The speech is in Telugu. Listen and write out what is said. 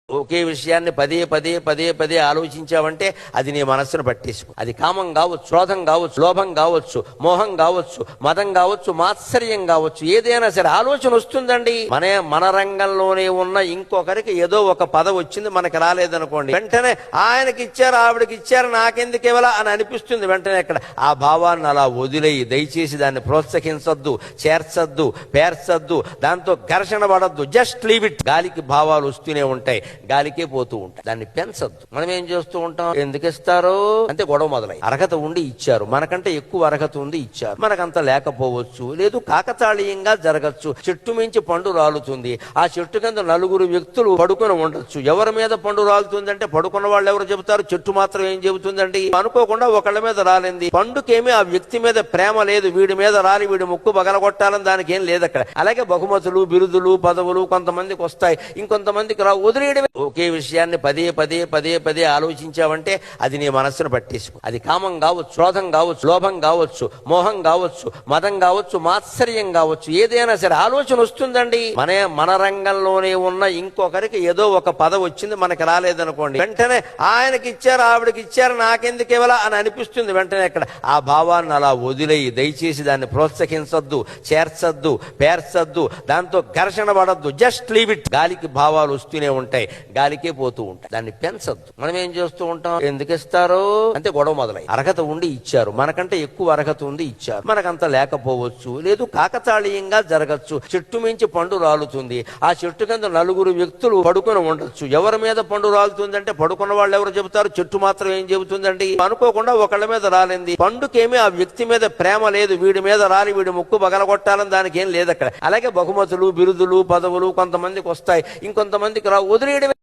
ఒకే విషయాన్ని పదే పదే పదే పదే ఆలోచించావంటే అది నీ మనస్సును పట్టేసుకో. అది కామం కావచ్చు, క్రోధం కావచ్చు, లోభం కావచ్చు, మోహం కావచ్చు, మదం కావచ్చు, మాత్సర్యం కావచ్చు, ఏదైనా సరే ఆలోచన వస్తుందండి. మన రంగంలోనే ఉన్న ఇంకొకరికి ఏదో ఒక పదవి వచ్చింది, మనకి రాలేదనుకోండి, వెంటనే ఆయనకి ఇచ్చారు, ఆవిడకి ఇచ్చారు, నాకెందుకు ఇవ్వాలా అని అనిపిస్తుంది. వెంటనే అక్కడ ఆ భావాన్ని అలా వదిలేయి, దయచేసి దాన్ని ప్రోత్సహించొద్దు, చేర్చొద్దు, పేర్చొద్దు, దాంతో ఘర్షణ పడద్దు. Just leave it. గాలికి భావాలు వస్తూనే ఉంటాయి, గాలికే పోతూ ఉంటాయి. దాన్ని పెంచద్దు. మనం ఏం చేస్తూ ఉంటాం, ఎందుకు ఇస్తారు అంటే గొడవ మొదలై. అర్హత ఉండి ఇచ్చారు, మనకంటే ఎక్కువ అర్హత ఉంది ఇచ్చారు, మనకంత లేకపోవచ్చు, లేదు కాకతాళీయంగా జరగచ్చు. చెట్టు మించి పండు రాలుతుంది, ఆ చెట్టు కింద నలుగురు వ్యక్తులు పడుకొని ఉండొచ్చు. ఎవరి మీద పండు రాలుతుందంటే పడుకున్న వాళ్ళు ఎవరు చెబుతారు, చెట్టు మాత్రం ఏం చెబుతుందండి. అనుకోకుండా ఒకళ్ళ మీద రాలింది, పండుకేమీ ఆ వ్యక్తి మీద ప్రేమ లేదు, వీడి మీద రాలి వీడి ముక్కు పగలగొట్టాలని దానికి ఏం లేదు అక్కడ. అలాగే బహుమతులు, బిరుదులు, పదవులు కొంతమందికి వస్తాయి, ఇంకొంతమందికి రావు. వదిలేయడమే. ఒకే విషయాన్ని పదే పదే పదే పదే ఆలోచించావంటే అది నీ మనస్సును పట్టేసుకో. అది కామం కావచ్చు, క్రోధం కావచ్చు, లోభం కావచ్చు, మోహం కావచ్చు, మదం కావచ్చు, మాత్సర్యం కావచ్చు, ఏదైనా సరే ఆలోచన వస్తుందండి. మన రంగంలోనే ఉన్న ఇంకొకరికి ఏదో ఒక పదవి వచ్చింది, మనకి రాలేదనుకోండి, వెంటనే ఆయనకి ఇచ్చారు, ఆవిడకి ఇచ్చారు, నాకెందుకు ఇవ్వాలా అని అనిపిస్తుంది. వెంటనే అక్కడ ఆ భావాన్ని అలా వదిలేయి, దయచేసి దాన్ని ప్రోత్సహించొద్దు, చేర్చొద్దు, పేర్చొద్దు, దాంతో ఘర్షణ పడద్దు. Just leave it. గాలికి భావాలు వస్తూనే ఉంటాయి, గాలికే పోతూ ఉంటాయి. దాన్ని పెంచద్దు. మనం ఏం చేస్తూ ఉంటాం, ఎందుకు ఇస్తారు అంటే గొడవ మొదలై. అర్హత ఉండి ఇచ్చారు, మనకంటే ఎక్కువ అర్హత ఉంది ఇచ్చారు, మనకంత లేకపోవచ్చు, లేదు కాకతాళీయంగా జరగచ్చు. చెట్టు మించి పండు రాలుతుంది, ఆ చెట్టు కింద నలుగురు వ్యక్తులు పడుకొని ఉండొచ్చు. ఎవరి మీద పండు రాలుతుందంటే పడుకున్న వాళ్ళు ఎవరు చెబుతారు, చెట్టు మాత్రం ఏం చెబుతుందండి. అనుకోకుండా ఒకళ్ళ మీద రాలింది, పండుకేమీ ఆ వ్యక్తి మీద ప్రేమ లేదు, వీడి మీద రాలి వీడి ముక్కు పగలగొట్టాలని దానికి ఏం లేదు అక్కడ. అలాగే బహుమతులు, బిరుదులు, పదవులు కొంతమందికి వస్తాయి, ఇంకొంతమందికి రావు. వదిలేయడమే.